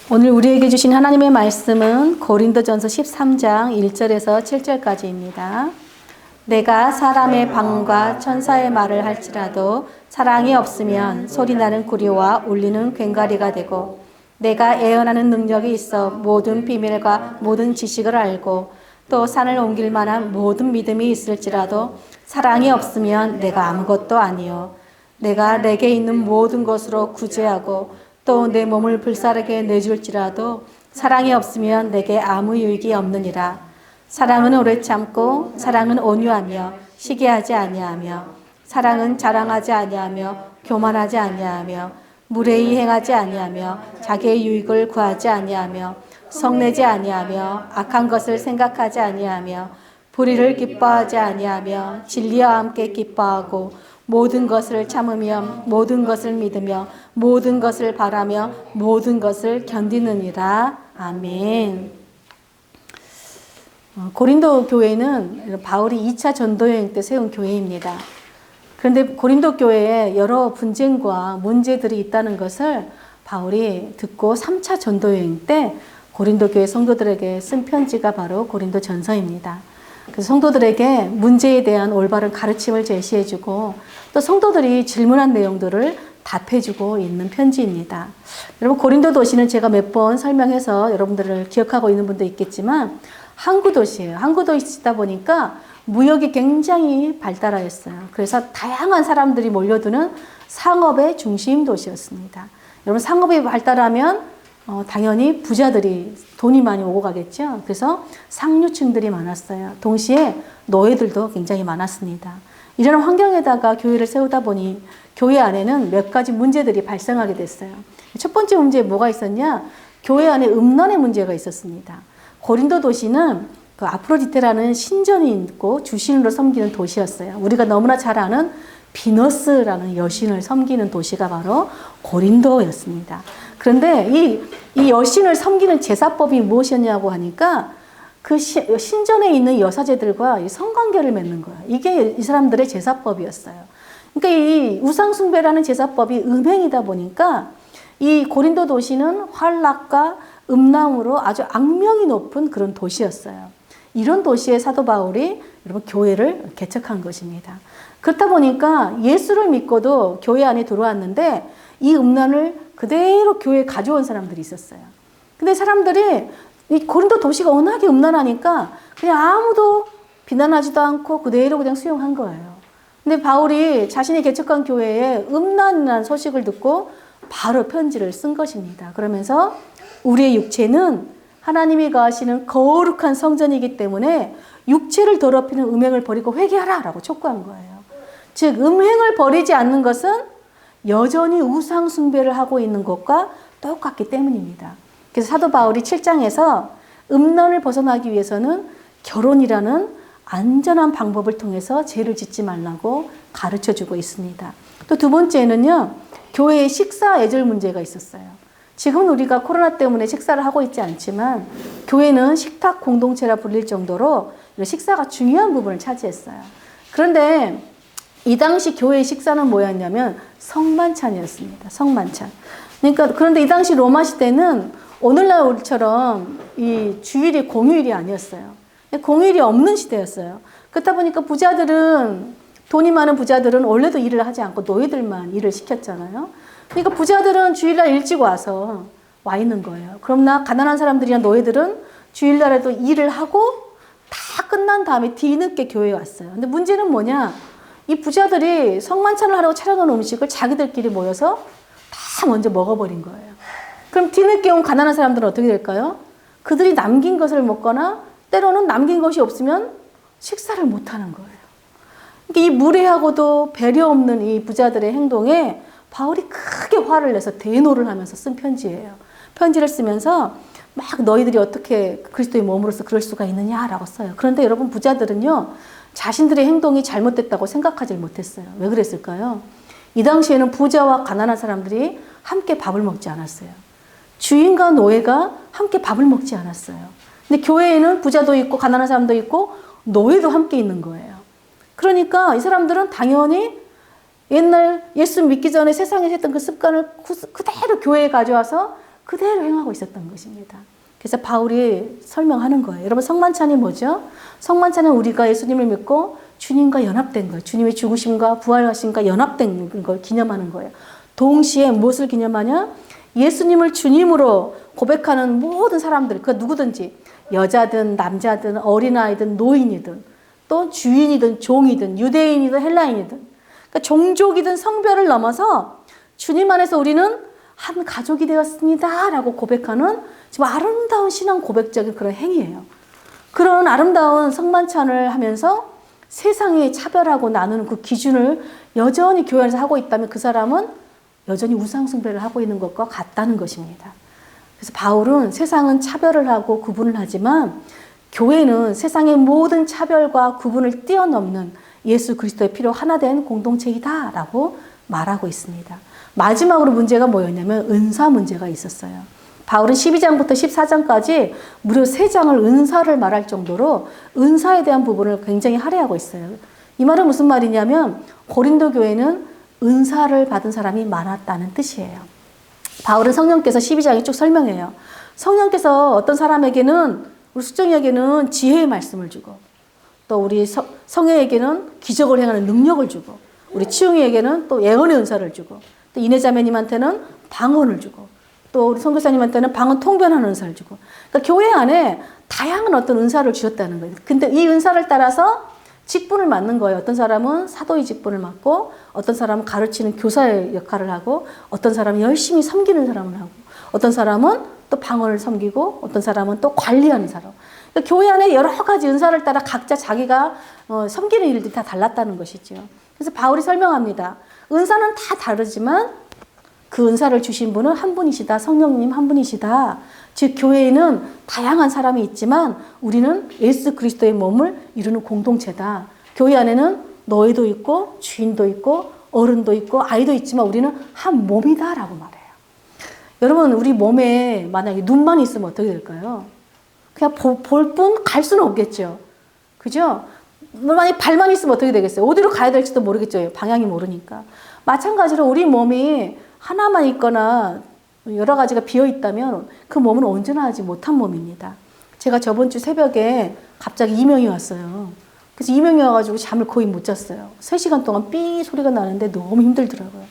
오늘 우리에게 주신 하나님의 말씀은 고린도전서 13장 1절에서 7절까지입니다. 내가 사람의 방과 천사의 말을 할지라도 사랑이 없으면 소리나는 구리와 울리는 괭가리가 되고, 내가 예언하는 능력이 있어 모든 비밀과 모든 지식을 알고 또 산을 옮길 만한 모든 믿음이 있을지라도 사랑이 없으면 내가 아무것도 아니요. 내가 내게 있는 모든 것으로 구제하고 또 내 몸을 불사르게 내줄지라도 사랑이 없으면 내게 아무 유익이 없느니라. 사랑은 오래 참고 사랑은 온유하며 시기하지 아니하며 사랑은 자랑하지 아니하며 교만하지 아니하며 무례히 행하지 아니하며 자기의 유익을 구하지 아니하며 성내지 아니하며 악한 것을 생각하지 아니하며 불의를 기뻐하지 아니하며 진리와 함께 기뻐하고 모든 것을 참으며 모든 것을 믿으며 모든 것을 바라며 모든 것을 견디느니라. 아멘. 고린도 교회는 바울이 2차 전도여행 때 세운 교회입니다. 그런데 고린도 교회에 여러 분쟁과 문제들이 있다는 것을 바울이 듣고 3차 전도여행 때 고린도 교회 성도들에게 쓴 편지가 바로 고린도 전서입니다. 그래서 성도들에게 문제에 대한 올바른 가르침을 제시해주고 또 성도들이 질문한 내용들을 답해주고 있는 편지입니다. 여러분, 고린도 도시는 제가 몇 번 설명해서 여러분들을 기억하고 있는 분도 있겠지만 항구 도시예요. 항구 도시다 보니까 무역이 굉장히 발달하였어요. 그래서 다양한 사람들이 몰려드는 상업의 중심 도시였습니다. 여러분, 상업이 발달하면 당연히 부자들이 돈이 많이 오고 가겠죠. 그래서 상류층들이 많았어요. 동시에 노예들도 굉장히 많았습니다. 이런 환경에다가 교회를 세우다 보니 교회 안에는 몇 가지 문제들이 발생하게 됐어요. 첫 번째 문제에 뭐가 있었냐? 교회 안에 음란의 문제가 있었습니다. 고린도 도시는 그 아프로디테라는 신전이 있고 주신으로 섬기는 도시였어요. 우리가 너무나 잘 아는 비너스라는 여신을 섬기는 도시가 바로 고린도였습니다. 그런데 이 여신을 섬기는 제사법이 무엇이었냐고 하니까 그 신전에 있는 여사제들과 성관계를 맺는 거예요. 이게 이 사람들의 제사법이었어요. 그러니까 이 우상숭배라는 제사법이 음행이다 보니까 이 고린도 도시는 환락과 음란으로 아주 악명이 높은 그런 도시였어요. 이런 도시에 사도 바울이 여러분 교회를 개척한 것입니다. 그렇다 보니까 예수를 믿고도 교회 안에 들어왔는데 이 음란을 그대로 교회에 가져온 사람들이 있었어요. 근데 사람들이 이 고린도 도시가 워낙에 음란하니까 그냥 아무도 비난하지도 않고 그대로 그냥 수용한 거예요. 근데 바울이 자신이 개척한 교회에 음란이라는 소식을 듣고 바로 편지를 쓴 것입니다. 그러면서 우리의 육체는 하나님이 거하시는 거룩한 성전이기 때문에 육체를 더럽히는 음행을 버리고 회개하라 라고 촉구한 거예요. 즉 음행을 버리지 않는 것은 여전히 우상 숭배를 하고 있는 것과 똑같기 때문입니다. 그래서 사도 바울이 7장에서 음란을 벗어나기 위해서는 결혼이라는 안전한 방법을 통해서 죄를 짓지 말라고 가르쳐주고 있습니다. 또 두 번째는요, 교회에 식사 예절 문제가 있었어요. 지금은 우리가 코로나 때문에 식사를 하고 있지 않지만 교회는 식탁 공동체라 불릴 정도로 식사가 중요한 부분을 차지했어요. 그런데 이 당시 교회의 식사는 뭐였냐면 성만찬이었습니다. 성만찬. 그런데 이 당시 로마 시대는 오늘날 우리처럼 이 주일이 공휴일이 아니었어요. 공휴일이 없는 시대였어요. 그렇다 보니까 돈이 많은 부자들은 원래도 일을 하지 않고 노예들만 일을 시켰잖아요. 그러니까 부자들은 주일날 일찍 와서 와 있는 거예요. 그러나 가난한 사람들이나 노예들은 주일날에도 일을 하고 다 끝난 다음에 뒤늦게 교회에 왔어요. 근데 문제는 뭐냐? 이 부자들이 성만찬을 하려고 차려놓은 음식을 자기들끼리 모여서 다 먼저 먹어버린 거예요. 그럼 뒤늦게 온 가난한 사람들은 어떻게 될까요? 그들이 남긴 것을 먹거나 때로는 남긴 것이 없으면 식사를 못하는 거예요. 그러니까 이 무례하고도 배려 없는 이 부자들의 행동에 바울이 크게 화를 내서 대노를 하면서 쓴 편지예요. 편지를 쓰면서 막 너희들이 어떻게 그리스도의 몸으로서 그럴 수가 있느냐라고 써요. 그런데 여러분, 부자들은요, 자신들의 행동이 잘못됐다고 생각하지 못했어요. 왜 그랬을까요? 이 당시에는 부자와 가난한 사람들이 함께 밥을 먹지 않았어요. 주인과 노예가 함께 밥을 먹지 않았어요. 근데 교회에는 부자도 있고 가난한 사람도 있고 노예도 함께 있는 거예요. 그러니까 이 사람들은 당연히 옛날 예수 믿기 전에 세상에 했던 그 습관을 그대로 교회에 가져와서 그대로 행하고 있었던 것입니다. 그래서 바울이 설명하는 거예요. 여러분, 성만찬이 뭐죠? 성만찬은 우리가 예수님을 믿고 주님과 연합된 거예요. 주님의 죽으심과 부활하심과 연합된 걸 기념하는 거예요. 동시에 무엇을 기념하냐? 예수님을 주님으로 고백하는 모든 사람들, 그 누구든지 여자든 남자든 어린아이든 노인이든 또 주인이든 종이든 유대인이든 헬라인이든, 그러니까 종족이든 성별을 넘어서 주님 안에서 우리는 한 가족이 되었습니다 라고 고백하는 지금 아름다운 신앙 고백적인 그런 행위예요. 그런 아름다운 성만찬을 하면서 세상이 차별하고 나누는 그 기준을 여전히 교회 안에서 하고 있다면 그 사람은 여전히 우상숭배를 하고 있는 것과 같다는 것입니다. 그래서 바울은 세상은 차별을 하고 구분을 하지만 교회는 세상의 모든 차별과 구분을 뛰어넘는 예수 그리스도의 피로 하나 된 공동체이다 라고 말하고 있습니다. 마지막으로 문제가 뭐였냐면 은사 문제가 있었어요. 바울은 12장부터 14장까지 무려 3장을 은사를 말할 정도로 은사에 대한 부분을 굉장히 할애하고 있어요. 이 말은 무슨 말이냐면 고린도 교회는 은사를 받은 사람이 많았다는 뜻이에요. 바울은 성령께서 12장에 쭉 설명해요. 성령께서 어떤 사람에게는, 우리 수정이에게는 지혜의 말씀을 주고, 또 우리 성혜에게는 기적을 행하는 능력을 주고, 우리 치웅이에게는 또 예언의 은사를 주고, 또 이내자매님한테는 방언을 주고, 또 우리 선교사님한테는 방언 통변하는 은사를 주고, 그러니까 교회 안에 다양한 어떤 은사를 주셨다는 거예요. 근데 이 은사를 따라서 직분을 맡는 거예요. 어떤 사람은 사도의 직분을 맡고, 어떤 사람은 가르치는 교사의 역할을 하고, 어떤 사람은 열심히 섬기는 사람을 하고, 어떤 사람은 또 방언을 섬기고, 어떤 사람은 또 관리하는 사람. 그러니까 교회 안에 여러 가지 은사를 따라 각자 자기가 섬기는 일들이 다 달랐다는 것이죠. 그래서 바울이 설명합니다. 은사는 다 다르지만 그 은사를 주신 분은 한 분이시다. 성령님 한 분이시다. 즉 교회에는 다양한 사람이 있지만 우리는 예수 그리스도의 몸을 이루는 공동체다. 교회 안에는 노예도 있고 주인도 있고 어른도 있고 아이도 있지만 우리는 한 몸이다 라고 말해요. 여러분, 우리 몸에 만약에 눈만 있으면 어떻게 될까요? 그냥 볼 뿐 갈 수는 없겠죠. 그죠? 만약에 발만 있으면 어떻게 되겠어요? 어디로 가야 될지도 모르겠죠. 방향이 모르니까. 마찬가지로 우리 몸이 하나만 있거나 여러 가지가 비어 있다면 그 몸은 온전하지 못한 몸입니다. 제가 저번 주 새벽에 갑자기 이명이 왔어요. 그래서 이명이 와가지고 잠을 거의 못 잤어요. 3시간 동안 삐 소리가 나는데 너무 힘들더라고요.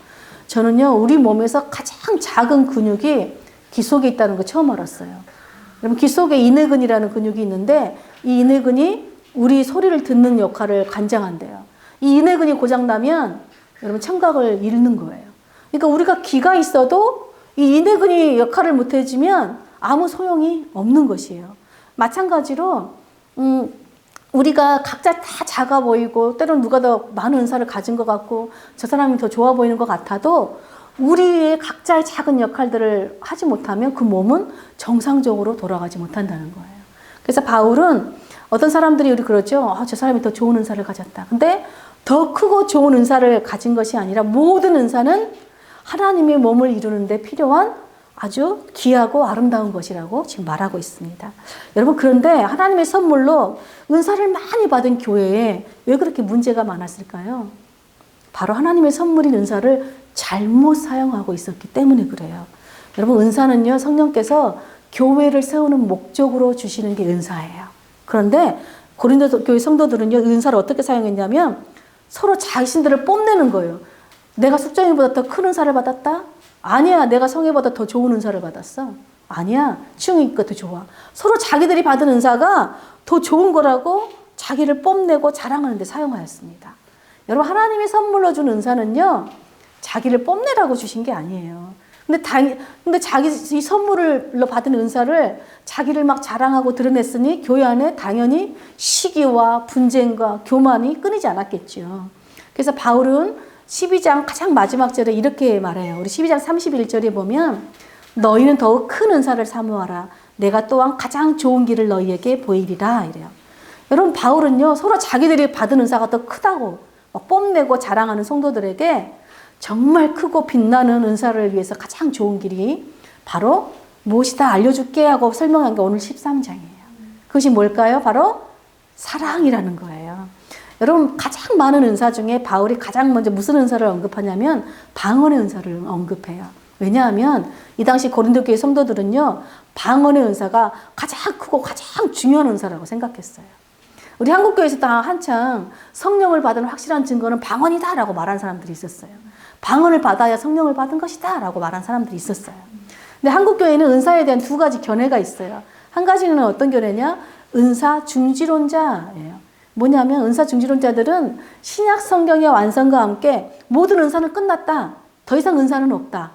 저는요, 우리 몸에서 가장 작은 근육이 귀 속에 있다는 거 처음 알았어요. 여러분, 귀 속에 인내근이라는 근육이 있는데 이 인내근이 우리 소리를 듣는 역할을 관장한대요. 이 인내근이 고장나면 여러분 청각을 잃는 거예요. 그러니까 우리가 귀가 있어도 이 인내근이 역할을 못해주면 아무 소용이 없는 것이에요. 마찬가지로 우리가 각자 다 작아 보이고 때로는 누가 더 많은 은사를 가진 것 같고 저 사람이 더 좋아 보이는 것 같아도 우리의 각자의 작은 역할들을 하지 못하면 그 몸은 정상적으로 돌아가지 못한다는 거예요. 그래서 바울은 어떤 사람들이 우리 그러죠. 저 사람이 더 좋은 은사를 가졌다. 근데 더 크고 좋은 은사를 가진 것이 아니라 모든 은사는 하나님의 몸을 이루는 데 필요한 아주 귀하고 아름다운 것이라고 지금 말하고 있습니다. 여러분, 그런데 하나님의 선물로 은사를 많이 받은 교회에 왜 그렇게 문제가 많았을까요? 바로 하나님의 선물인 은사를 잘못 사용하고 있었기 때문에 그래요. 여러분, 은사는요, 성령께서 교회를 세우는 목적으로 주시는 게 은사예요. 그런데 고린도 교회 성도들은요, 은사를 어떻게 사용했냐면 서로 자신들을 뽐내는 거예요. 내가 숙정이보다 더 큰 은사를 받았다? 아니야, 내가 성혜보다 더 좋은 은사를 받았어. 아니야, 치웅이가 더 좋아. 서로 자기들이 받은 은사가 더 좋은 거라고 자기를 뽐내고 자랑하는 데 사용하였습니다. 여러분, 하나님이 선물로 준 은사는요, 자기를 뽐내라고 주신 게 아니에요. 근데 자기 이 선물로 받은 은사를 자기를 막 자랑하고 드러냈으니 교회 안에 당연히 시기와 분쟁과 교만이 끊이지 않았겠죠. 그래서 바울은 12장 가장 마지막 절에 이렇게 말해요. 우리 12장 31절에 보면 너희는 더욱 큰 은사를 사모하라. 내가 또한 가장 좋은 길을 너희에게 보이리라 이래요. 여러분, 바울은요, 서로 자기들이 받은 은사가 더 크다고 막 뽐내고 자랑하는 성도들에게 정말 크고 빛나는 은사를 위해서 가장 좋은 길이 바로 무엇이다 알려줄게 하고 설명한 게 오늘 13장이에요. 그것이 뭘까요? 바로 사랑이라는 거예요. 여러분, 가장 많은 은사 중에 바울이 가장 먼저 무슨 은사를 언급하냐면 방언의 은사를 언급해요. 왜냐하면 이 당시 고린도 교회 성도들은요, 방언의 은사가 가장 크고 가장 중요한 은사라고 생각했어요. 우리 한국교회에서 다 한창 성령을 받은 확실한 증거는 방언이다라고 말한 사람들이 있었어요. 방언을 받아야 성령을 받은 것이다라고 말한 사람들이 있었어요. 근데 한국교회는 은사에 대한 두 가지 견해가 있어요. 한 가지는 어떤 견해냐? 은사 중지론자예요. 뭐냐면 은사 중지론자들은 신약 성경의 완성과 함께 모든 은사는 끝났다. 더 이상 은사는 없다.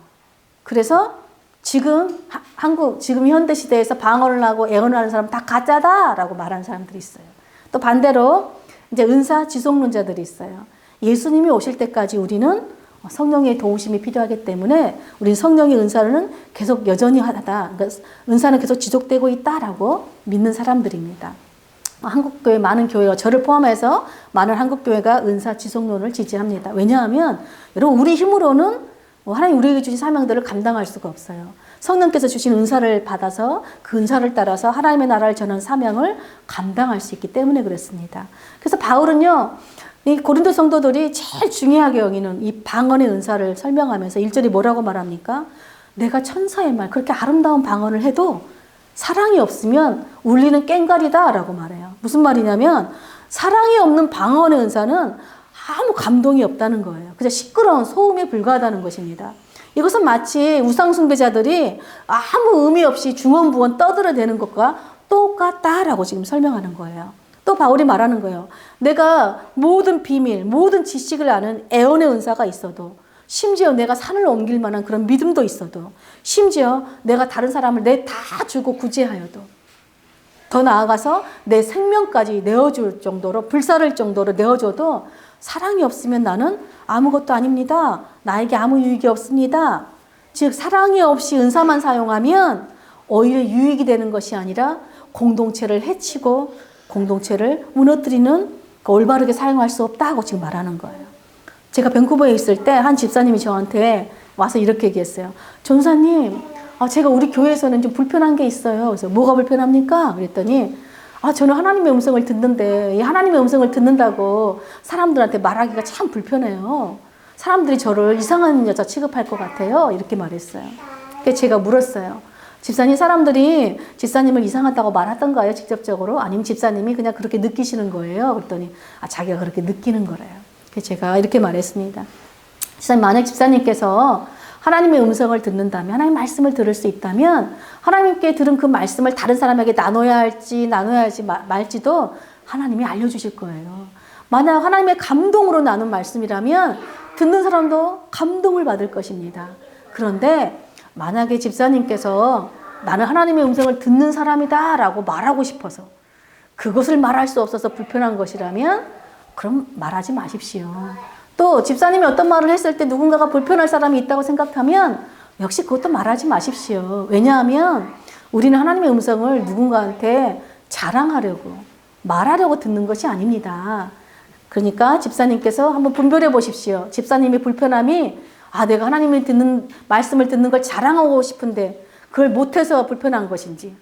그래서 지금 지금 현대 시대에서 방언을 하고 애언을 하는 사람 다 가짜다라고 말하는 사람들이 있어요. 또 반대로 이제 은사 지속론자들이 있어요. 예수님이 오실 때까지 우리는 성령의 도우심이 필요하기 때문에 우리는 성령의 은사는 계속 여전히 하다. 그러니까 은사는 계속 지속되고 있다라고 믿는 사람들입니다. 한국교회 많은 교회와 저를 포함해서 많은 한국교회가 은사 지속론을 지지합니다. 왜냐하면 여러분 우리 힘으로는 하나님 우리에게 주신 사명들을 감당할 수가 없어요. 성령께서 주신 은사를 받아서 그 은사를 따라서 하나님의 나라를 전하는 사명을 감당할 수 있기 때문에 그렇습니다. 그래서 바울은요, 이 고린도 성도들이 제일 중요하게 여기는 이 방언의 은사를 설명하면서 1절이 뭐라고 말합니까? 내가 천사의 말, 그렇게 아름다운 방언을 해도 사랑이 없으면 울리는 꽹과리다 라고 말해요. 무슨 말이냐면 사랑이 없는 방언의 은사는 아무 감동이 없다는 거예요. 그냥 시끄러운 소음에 불과하다는 것입니다. 이것은 마치 우상숭배자들이 아무 의미 없이 중언부언 떠들어대는 것과 똑같다라고 지금 설명하는 거예요. 또 바울이 말하는 거예요. 내가 모든 비밀, 모든 지식을 아는 애언의 은사가 있어도, 심지어 내가 산을 옮길 만한 그런 믿음도 있어도, 심지어 내가 다른 사람을 내 다 주고 구제하여도, 더 나아가서 내 생명까지 내어줄 정도로, 불사를 정도로 내어줘도 사랑이 없으면 나는 아무것도 아닙니다. 나에게 아무 유익이 없습니다. 즉 사랑이 없이 은사만 사용하면 오히려 유익이 되는 것이 아니라 공동체를 해치고 공동체를 무너뜨리는 올바르게 사용할 수 없다고 지금 말하는 거예요. 제가 밴쿠버에 있을 때 한 집사님이 저한테 와서 이렇게 얘기했어요. 전사님, 제가 우리 교회에서는 좀 불편한 게 있어요. 그래서 뭐가 불편합니까? 그랬더니 저는 하나님의 음성을 듣는데 이 하나님의 음성을 듣는다고 사람들한테 말하기가 참 불편해요. 사람들이 저를 이상한 여자 취급할 것 같아요. 이렇게 말했어요. 그래서 제가 물었어요. 집사님, 사람들이 집사님을 이상하다고 말하던가요? 직접적으로? 아니면 집사님이 그냥 그렇게 느끼시는 거예요? 그랬더니 자기가 그렇게 느끼는 거래요. 그래서 제가 이렇게 말했습니다. 집사님, 만약 집사님께서 하나님의 음성을 듣는다면, 하나님의 말씀을 들을 수 있다면 하나님께 들은 그 말씀을 다른 사람에게 나눠야 할지 말지도 하나님이 알려주실 거예요. 만약 하나님의 감동으로 나눈 말씀이라면 듣는 사람도 감동을 받을 것입니다. 그런데 만약에 집사님께서 나는 하나님의 음성을 듣는 사람이다 라고 말하고 싶어서 그것을 말할 수 없어서 불편한 것이라면 그럼 말하지 마십시오. 또 집사님이 어떤 말을 했을 때 누군가가 불편할 사람이 있다고 생각하면 역시 그것도 말하지 마십시오. 왜냐하면 우리는 하나님의 음성을 누군가한테 자랑하려고 말하려고 듣는 것이 아닙니다. 그러니까 집사님께서 한번 분별해 보십시오. 집사님의 불편함이 내가 하나님의 말씀을 듣는 걸 자랑하고 싶은데 그걸 못해서 불편한 것인지,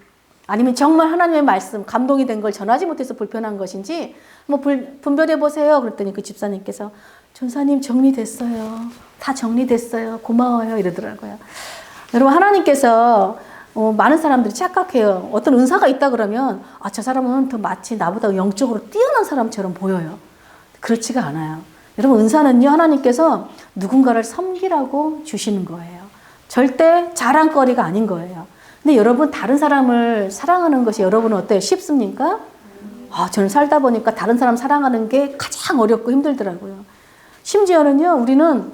아니면 정말 하나님의 말씀, 감동이 된 걸 전하지 못해서 불편한 것인지 한번 분별해 보세요. 그랬더니 그 집사님께서 전사님 정리됐어요. 다 정리됐어요. 고마워요. 이러더라고요. 여러분, 하나님께서 많은 사람들이 착각해요. 어떤 은사가 있다 그러면 저 사람은 더 마치 나보다 영적으로 뛰어난 사람처럼 보여요. 그렇지가 않아요. 여러분, 은사는요, 하나님께서 누군가를 섬기라고 주시는 거예요. 절대 자랑거리가 아닌 거예요. 근데 여러분, 다른 사람을 사랑하는 것이 여러분은 어때요? 쉽습니까? 저는 살다 보니까 다른 사람 사랑하는 게 가장 어렵고 힘들더라고요. 심지어는요, 우리는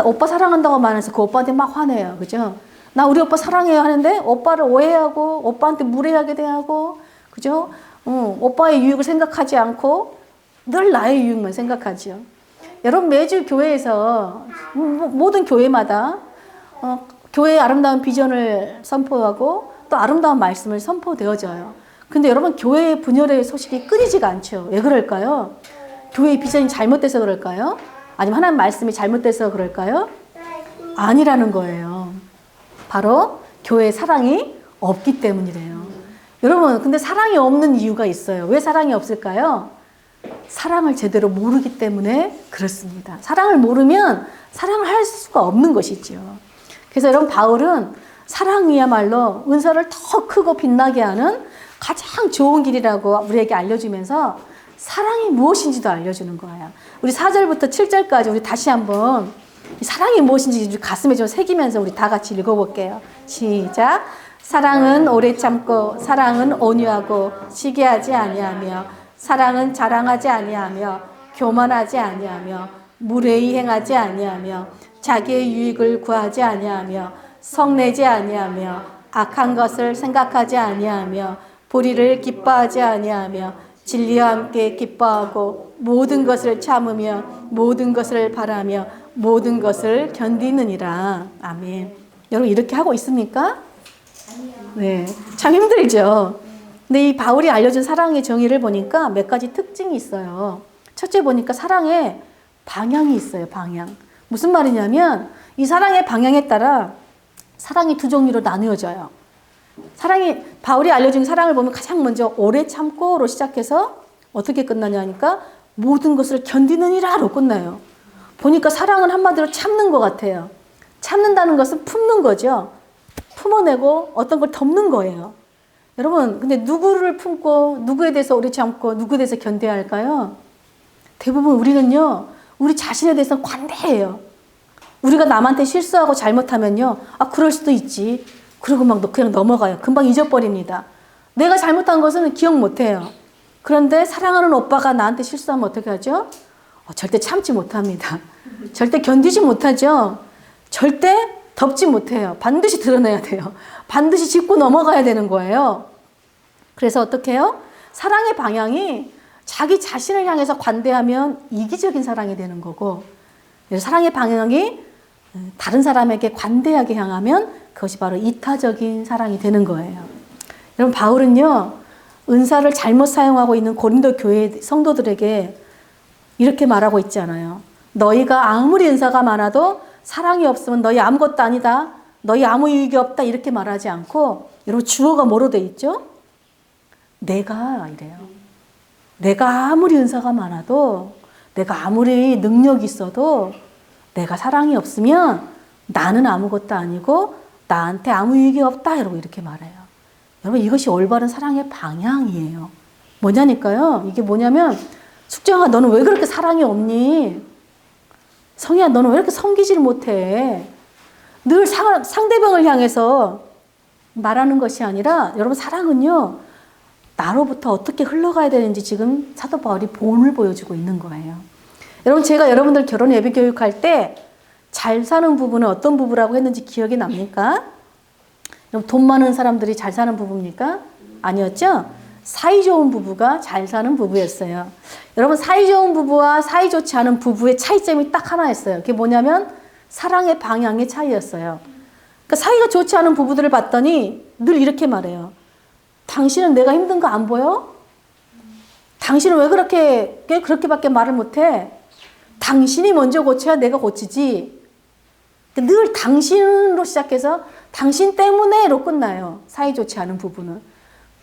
오빠 사랑한다고 말해서 그 오빠한테 막 화내요. 그죠? 나 우리 오빠 사랑해요 하는데 오빠를 오해하고 오빠한테 무례하게 대하고, 그죠? 오빠의 유익을 생각하지 않고 늘 나의 유익만 생각하죠. 여러분, 매주 교회에서 모든 교회마다 교회의 아름다운 비전을 선포하고 또 아름다운 말씀을 선포되어져요. 근데 여러분, 교회의 분열의 소식이 끊이지가 않죠. 왜 그럴까요? 교회의 비전이 잘못돼서 그럴까요? 아니면 하나님 말씀이 잘못돼서 그럴까요? 아니라는 거예요. 바로 교회의 사랑이 없기 때문이래요. 여러분, 근데 사랑이 없는 이유가 있어요. 왜 사랑이 없을까요? 사랑을 제대로 모르기 때문에 그렇습니다. 사랑을 모르면 사랑을 할 수가 없는 것이죠. 그래서 여러분, 바울은 사랑이야말로 은사를 더 크고 빛나게 하는 가장 좋은 길이라고 우리에게 알려주면서 사랑이 무엇인지도 알려주는 거예요. 우리 4절부터 7절까지 우리 다시 한번 사랑이 무엇인지 가슴에 좀 새기면서 우리 다 같이 읽어볼게요. 시작. 사랑은 오래 참고, 사랑은 온유하고 시기하지 아니하며, 사랑은 자랑하지 아니하며, 교만하지 아니하며, 무례히 행하지 아니하며, 자기의 유익을 구하지 아니하며, 성내지 아니하며, 악한 것을 생각하지 아니하며, 불의를 기뻐하지 아니하며, 진리와 함께 기뻐하고, 모든 것을 참으며, 모든 것을 바라며, 모든 것을 견디느니라. 아멘. 여러분, 이렇게 하고 있습니까? 네, 참 힘들죠. 근데 이 바울이 알려준 사랑의 정의를 보니까 몇 가지 특징이 있어요. 첫째 보니까 사랑에 방향이 있어요. 방향. 무슨 말이냐면 이 사랑의 방향에 따라 사랑이 두 종류로 나누어져요. 바울이 알려준 사랑을 보면 가장 먼저 오래 참고로 시작해서 어떻게 끝나냐 하니까 모든 것을 견디느니라로 끝나요. 보니까 사랑은 한마디로 참는 것 같아요. 참는다는 것은 품는 거죠. 품어내고 어떤 걸 덮는 거예요. 여러분, 근데 누구를 품고 누구에 대해서 오래 참고 누구에 대해서 견뎌야 할까요? 대부분 우리는요, 우리 자신에 대해서 관대해요. 우리가 남한테 실수하고 잘못하면요, 아, 그럴 수도 있지. 그리고 막 그냥 넘어가요. 금방 잊어버립니다. 내가 잘못한 것은 기억 못해요. 그런데 사랑하는 오빠가 나한테 실수하면 어떻게 하죠? 절대 참지 못합니다. 절대 견디지 못하죠. 절대 덮지 못해요. 반드시 드러내야 돼요. 반드시 짚고 넘어가야 되는 거예요. 그래서 어떻게 해요? 사랑의 방향이 자기 자신을 향해서 관대하면 이기적인 사랑이 되는 거고, 사랑의 방향이 다른 사람에게 관대하게 향하면 그것이 바로 이타적인 사랑이 되는 거예요. 여러분, 바울은요, 은사를 잘못 사용하고 있는 고린도 교회 성도들에게 이렇게 말하고 있잖아요. 너희가 아무리 은사가 많아도 사랑이 없으면 너희 아무것도 아니다. 너희 아무 유익이 없다. 이렇게 말하지 않고, 여러분, 주어가 뭐로 돼 있죠? 내가 이래요. 내가 아무리 은사가 많아도, 내가 아무리 능력이 있어도 내가 사랑이 없으면 나는 아무것도 아니고 나한테 아무 유익이 없다. 이렇게 말해요. 여러분, 이것이 올바른 사랑의 방향이에요. 뭐냐니까요? 이게 뭐냐면, 숙정아, 너는 왜 그렇게 사랑이 없니? 성희야, 너는 왜 이렇게 섬기지를 못해? 늘 상대방을 향해서 말하는 것이 아니라, 여러분, 사랑은요, 나로부터 어떻게 흘러가야 되는지 지금 사도 바울이 본을 보여주고 있는 거예요. 여러분, 제가 여러분들 결혼 예비 교육할 때 잘 사는 부부는 어떤 부부라고 했는지 기억이 납니까? 여러분, 돈 많은 사람들이 잘 사는 부부입니까? 아니었죠? 사이좋은 부부가 잘 사는 부부였어요. 여러분, 사이좋은 부부와 사이좋지 않은 부부의 차이점이 딱 하나였어요. 그게 뭐냐면 사랑의 방향의 차이였어요. 그러니까 사이가 좋지 않은 부부들을 봤더니 늘 이렇게 말해요. 당신은 내가 힘든 거 안 보여? 당신은 왜 그렇게밖에 말을 못해? 당신이 먼저 고쳐야 내가 고치지. 늘 당신으로 시작해서 당신 때문에로 끝나요. 사이 좋지 않은 부부는.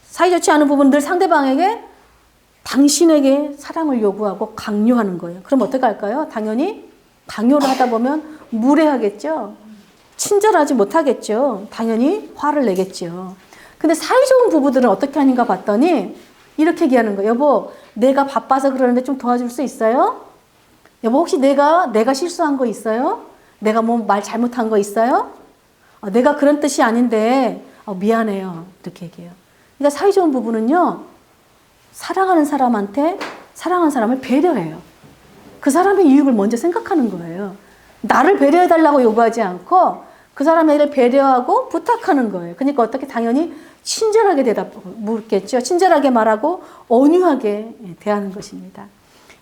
사이 좋지 않은 부부는 늘 상대방에게 당신에게 사랑을 요구하고 강요하는 거예요. 그럼 어떻게 할까요? 당연히 강요를 하다 보면 무례하겠죠. 친절하지 못하겠죠. 당연히 화를 내겠죠. 근데 사이좋은 부부들은 어떻게 하는가 봤더니 이렇게 얘기하는 거예요. 여보, 내가 바빠서 그러는데 좀 도와줄 수 있어요? 여보, 혹시 내가 실수한 거 있어요? 내가 뭐 말 잘못한 거 있어요? 내가 그런 뜻이 아닌데 미안해요. 이렇게 얘기해요. 그러니까 사이좋은 부부는요, 사랑하는 사람한테 사랑하는 사람을 배려해요. 그 사람의 이익을 먼저 생각하는 거예요. 나를 배려해달라고 요구하지 않고 그 사람을 배려하고 부탁하는 거예요. 그러니까 어떻게 당연히 친절하게 묻겠죠. 친절하게 말하고 온유하게 대하는 것입니다.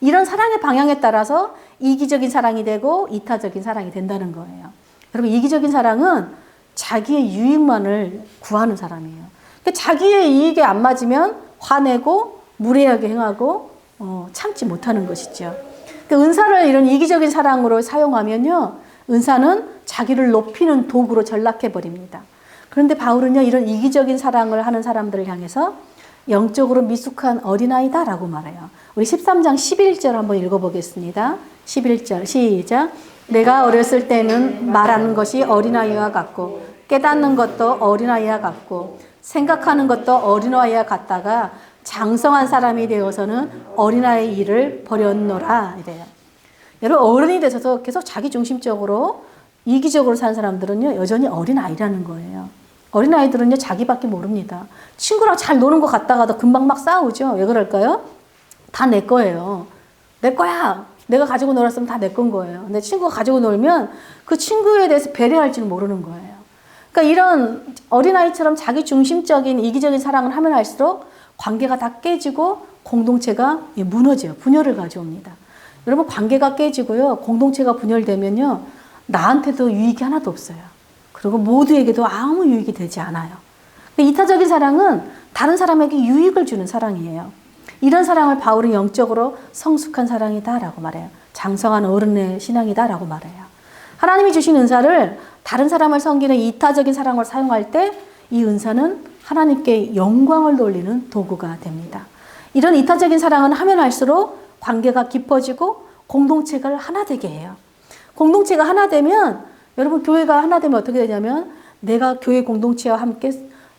이런 사랑의 방향에 따라서 이기적인 사랑이 되고 이타적인 사랑이 된다는 거예요. 여러분, 이기적인 사랑은 자기의 유익만을 구하는 사람이에요. 그러니까 자기의 이익에 안 맞으면 화내고 무례하게 행하고 참지 못하는 것이죠. 그러니까 은사를 이런 이기적인 사랑으로 사용하면요, 은사는 자기를 높이는 도구로 전락해 버립니다. 그런데 바울은요, 이런 이기적인 사랑을 하는 사람들을 향해서 영적으로 미숙한 어린아이다라고 말해요. 우리 13장 11절 한번 읽어보겠습니다. 11절 시작. 내가 어렸을 때는 말하는 것이 어린아이와 같고 깨닫는 것도 어린아이와 같고 생각하는 것도 어린아이와 같다가 장성한 사람이 되어서는 어린아이 일을 버렸노라 이래요. 여러분 어른이 되셔서 계속 자기중심적으로 이기적으로 사는 사람들은요 여전히 어린아이라는 거예요. 어린아이들은요 자기밖에 모릅니다. 친구랑 잘 노는 것 같다가도 금방 막 싸우죠. 왜 그럴까요? 다 내 거예요. 내 거야. 내가 가지고 놀았으면 다 내 건 거예요. 근데 친구가 가지고 놀면 그 친구에 대해서 배려할 줄 모르는 거예요. 그러니까 이런 어린아이처럼 자기중심적인 이기적인 사랑을 하면 할수록 관계가 다 깨지고 공동체가 무너져요. 분열을 가져옵니다. 여러분 관계가 깨지고요. 공동체가 분열되면요. 나한테도 유익이 하나도 없어요. 그리고 모두에게도 아무 유익이 되지 않아요. 이타적인 사랑은 다른 사람에게 유익을 주는 사랑이에요. 이런 사랑을 바울은 영적으로 성숙한 사랑이다라고 말해요. 장성한 어른의 신앙이다라고 말해요. 하나님이 주신 은사를 다른 사람을 섬기는 이타적인 사랑을 사용할 때 이 은사는 하나님께 영광을 돌리는 도구가 됩니다. 이런 이타적인 사랑은 하면 할수록 관계가 깊어지고 공동체가 하나 되게 해요. 공동체가 하나 되면 여러분 교회가 하나 되면 어떻게 되냐면 내가 교회 공동체와 함께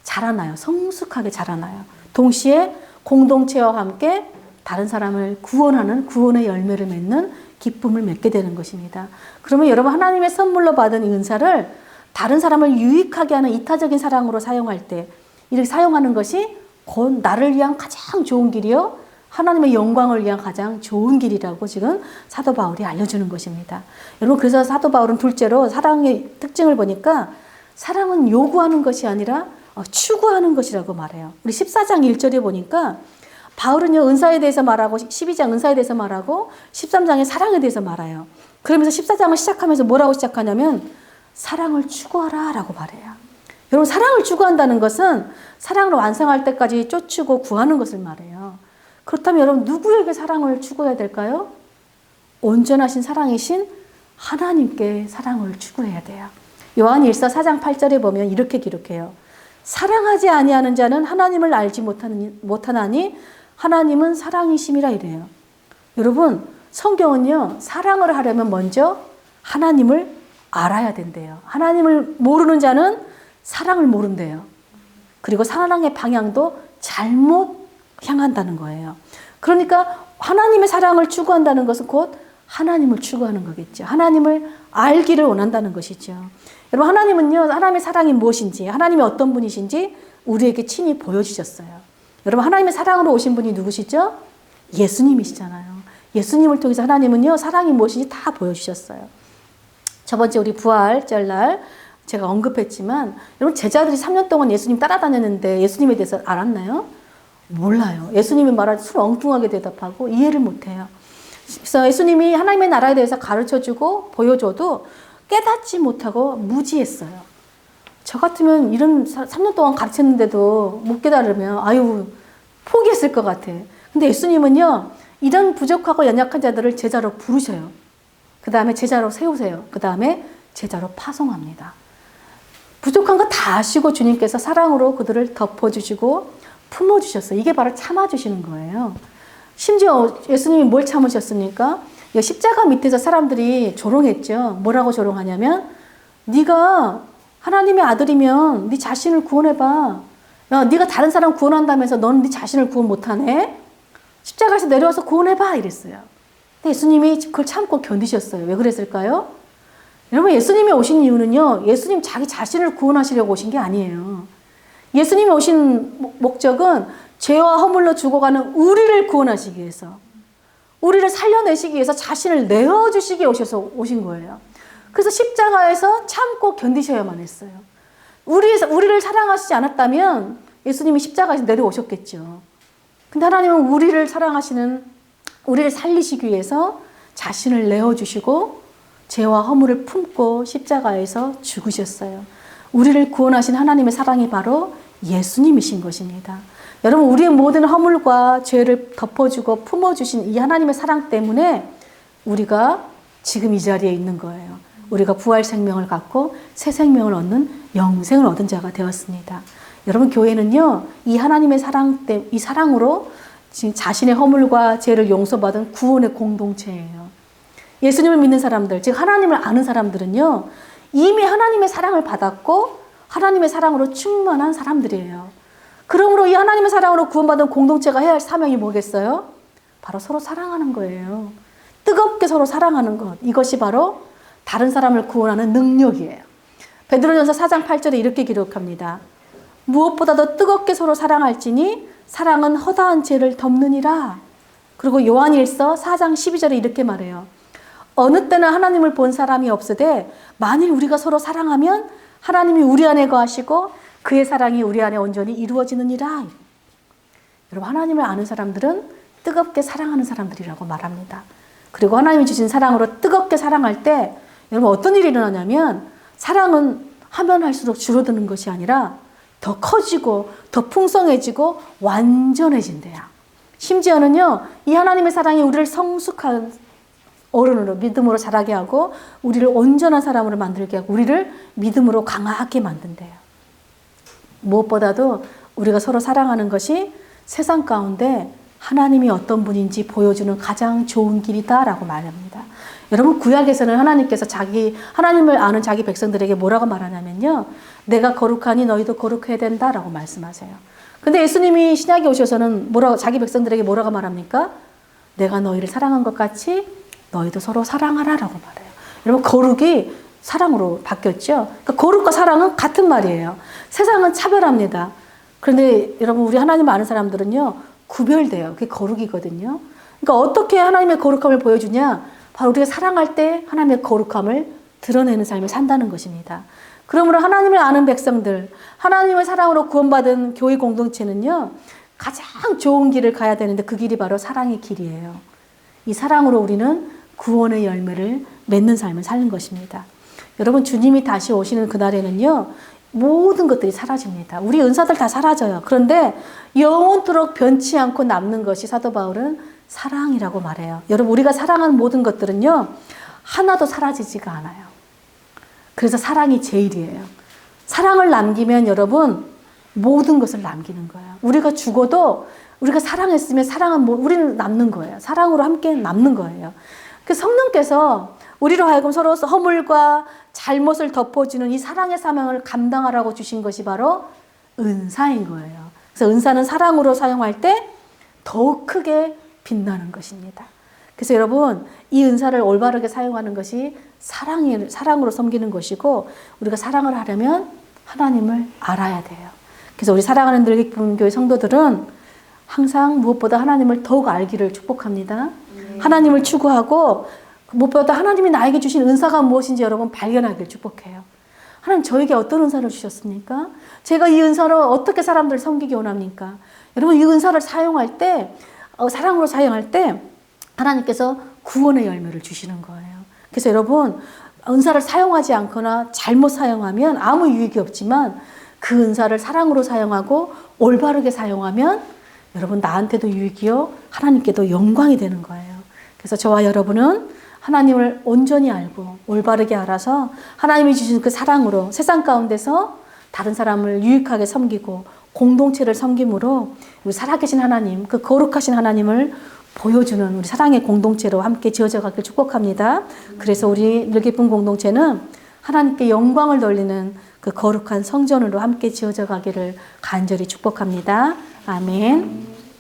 자라나요. 성숙하게 자라나요. 동시에 공동체와 함께 다른 사람을 구원하는 구원의 열매를 맺는 기쁨을 맺게 되는 것입니다. 그러면 여러분 하나님의 선물로 받은 이 은사를 다른 사람을 유익하게 하는 이타적인 사랑으로 사용할 때 이렇게 사용하는 것이 곧 나를 위한 가장 좋은 길이요. 하나님의 영광을 위한 가장 좋은 길이라고 지금 사도 바울이 알려주는 것입니다. 여러분 그래서 사도 바울은 둘째로 사랑의 특징을 보니까 사랑은 요구하는 것이 아니라 추구하는 것이라고 말해요. 우리 14장 1절에 보니까 바울은요 은사에 대해서 말하고 12장 은사에 대해서 말하고 13장에 사랑에 대해서 말해요. 그러면서 14장을 시작하면서 뭐라고 시작하냐면 사랑을 추구하라 라고 말해요. 여러분 사랑을 추구한다는 것은 사랑을 완성할 때까지 쫓고 구하는 것을 말해요. 그렇다면 여러분 누구에게 사랑을 추구해야 될까요? 온전하신 사랑이신 하나님께 사랑을 추구해야 돼요. 요한 1서 4장 8절에 보면 이렇게 기록해요. 사랑하지 아니하는 자는 하나님을 알지 못하나니 하나님은 사랑이심이라 이래요. 여러분 성경은요 사랑을 하려면 먼저 하나님을 알아야 된대요. 하나님을 모르는 자는 사랑을 모른대요. 그리고 사랑의 방향도 잘못 향한다는 거예요. 그러니까 하나님의 사랑을 추구한다는 것은 곧 하나님을 추구하는 거겠죠. 하나님을 알기를 원한다는 것이죠. 여러분 하나님은요 하나님의 사랑이 무엇인지 하나님이 어떤 분이신지 우리에게 친히 보여주셨어요. 여러분 하나님의 사랑으로 오신 분이 누구시죠? 예수님이시잖아요. 예수님을 통해서 하나님은요 사랑이 무엇인지 다 보여주셨어요. 저번주에 우리 부활절날 제가 언급했지만 여러분 제자들이 3년 동안 예수님 따라다녔는데 예수님에 대해서 알았나요? 몰라요. 예수님이 말할 때 엉뚱하게 대답하고 이해를 못해요. 그래서 예수님이 하나님의 나라에 대해서 가르쳐주고 보여줘도 깨닫지 못하고 무지했어요. 저 같으면 이런 3년 동안 가르쳤는데도 못 깨달으면 아유 포기했을 것 같아. 근데 예수님은요 이런 부족하고 연약한 자들을 제자로 부르셔요. 그 다음에 제자로 세우세요. 그 다음에 제자로 파송합니다. 부족한 거 다 아시고 주님께서 사랑으로 그들을 덮어주시고 품어주셨어요. 이게 바로 참아주시는 거예요. 심지어 예수님이 뭘 참으셨습니까? 십자가 밑에서 사람들이 조롱했죠. 뭐라고 조롱하냐면 네가 하나님의 아들이면 네 자신을 구원해봐. 야, 네가 다른 사람 구원한다면서 너는 네 자신을 구원 못하네? 십자가에서 내려와서 구원해봐 이랬어요. 근데 예수님이 그걸 참고 견디셨어요. 왜 그랬을까요? 여러분 예수님이 오신 이유는요. 예수님 자기 자신을 구원하시려고 오신 게 아니에요. 예수님이 오신 목적은 죄와 허물로 죽어가는 우리를 구원하시기 위해서 우리를 살려내시기 위해서 자신을 내어주시기 위해 오신 거예요. 그래서 십자가에서 참고 견디셔야만 했어요. 우리를 사랑하시지 않았다면 예수님이 십자가에서 내려오셨겠죠. 근데 하나님은 우리를 사랑하시는 우리를 살리시기 위해서 자신을 내어주시고 죄와 허물을 품고 십자가에서 죽으셨어요. 우리를 구원하신 하나님의 사랑이 바로 예수님이신 것입니다. 여러분 우리의 모든 허물과 죄를 덮어주고 품어주신 이 하나님의 사랑 때문에 우리가 지금 이 자리에 있는 거예요. 우리가 부활 생명을 갖고 새 생명을 얻는 영생을 얻은 자가 되었습니다. 여러분, 교회는요, 이 하나님의 이 사랑으로 지금 자신의 허물과 죄를 용서받은 구원의 공동체예요. 예수님을 믿는 사람들, 즉 하나님을 아는 사람들은요, 이미 하나님의 사랑을 받았고 하나님의 사랑으로 충만한 사람들이에요. 그러므로 이 하나님의 사랑으로 구원받은 공동체가 해야 할 사명이 뭐겠어요? 바로 서로 사랑하는 거예요. 뜨겁게 서로 사랑하는 것. 이것이 바로 다른 사람을 구원하는 능력이에요. 베드로전서 4장 8절에 이렇게 기록합니다. 무엇보다도 뜨겁게 서로 사랑할지니 사랑은 허다한 죄를 덮느니라. 그리고 요한일서 4장 12절에 이렇게 말해요. 어느 때나 하나님을 본 사람이 없으되 만일 우리가 서로 사랑하면 하나님이 우리 안에 거하시고 그의 사랑이 우리 안에 온전히 이루어지느니라. 여러분, 하나님을 아는 사람들은 뜨겁게 사랑하는 사람들이라고 말합니다. 그리고 하나님이 주신 사랑으로 뜨겁게 사랑할 때 여러분 어떤 일이 일어나냐면 사랑은 하면 할수록 줄어드는 것이 아니라 더 커지고 더 풍성해지고 완전해진대요. 심지어는요, 이 하나님의 사랑이 우리를 성숙한 어른으로 믿음으로 자라게 하고 우리를 온전한 사람으로 만들게 하고 우리를 믿음으로 강하게 만든대요. 무엇보다도 우리가 서로 사랑하는 것이 세상 가운데 하나님이 어떤 분인지 보여주는 가장 좋은 길이다라고 말합니다. 여러분, 구약에서는 하나님께서 하나님을 아는 자기 백성들에게 뭐라고 말하냐면요, 내가 거룩하니 너희도 거룩해야 된다라고 말씀하세요. 근데 예수님이 신약에 오셔서는 자기 백성들에게 뭐라고 말합니까? 내가 너희를 사랑한 것 같이 너희도 서로 사랑하라라고 말해요. 여러분, 거룩이 사랑으로 바뀌었죠. 그러니까 거룩과 사랑은 같은 말이에요. 세상은 차별합니다. 그런데 여러분, 우리 하나님을 아는 사람들은요, 구별돼요. 그게 거룩이거든요. 그러니까 어떻게 하나님의 거룩함을 보여주냐? 바로 우리가 사랑할 때 하나님의 거룩함을 드러내는 삶을 산다는 것입니다. 그러므로 하나님을 아는 백성들, 하나님의 사랑으로 구원받은 교회 공동체는요, 가장 좋은 길을 가야 되는데 그 길이 바로 사랑의 길이에요. 이 사랑으로 우리는 구원의 열매를 맺는 삶을 사는 것입니다. 여러분, 주님이 다시 오시는 그날에는요, 모든 것들이 사라집니다. 우리 은사들 다 사라져요. 그런데 영원토록 변치 않고 남는 것이 사도 바울은 사랑이라고 말해요. 여러분, 우리가 사랑하는 모든 것들은요, 하나도 사라지지가 않아요. 그래서 사랑이 제일이에요. 사랑을 남기면 여러분, 모든 것을 남기는 거예요. 우리가 죽어도 우리가 사랑했으면 우리는 남는 거예요. 사랑으로 함께 남는 거예요. 그 성령께서 우리로 하여금 서로 허물과 잘못을 덮어주는 이 사랑의 사명을 감당하라고 주신 것이 바로 은사인 거예요. 그래서 은사는 사랑으로 사용할 때 더욱 크게 빛나는 것입니다. 그래서 여러분, 이 은사를 올바르게 사용하는 것이 사랑으로 섬기는 것이고, 우리가 사랑을 하려면 하나님을 알아야 돼요. 그래서 우리 사랑하는 늘기쁨교회 성도들은 항상 무엇보다 하나님을 더욱 알기를 축복합니다. 하나님을 추구하고 무엇보다 하나님이 나에게 주신 은사가 무엇인지 여러분 발견하기를 축복해요. 하나님 저에게 어떤 은사를 주셨습니까? 제가 이 은사로 어떻게 사람들을 섬기기 원합니까? 여러분, 이 은사를 사용할 때, 사랑으로 사용할 때 하나님께서 구원의 열매를 주시는 거예요. 그래서 여러분, 은사를 사용하지 않거나 잘못 사용하면 아무 유익이 없지만 그 은사를 사랑으로 사용하고 올바르게 사용하면 여러분, 나한테도 유익이요, 하나님께도 영광이 되는 거예요. 그래서 저와 여러분은 하나님을 온전히 알고 올바르게 알아서 하나님이 주신 그 사랑으로 세상 가운데서 다른 사람을 유익하게 섬기고 공동체를 섬김으로 우리 살아계신 하나님, 그 거룩하신 하나님을 보여주는 우리 사랑의 공동체로 함께 지어져 가길 축복합니다. 그래서 우리 늘기쁨 공동체는 하나님께 영광을 돌리는 그 거룩한 성전으로 함께 지어져 가기를 간절히 축복합니다. 아멘.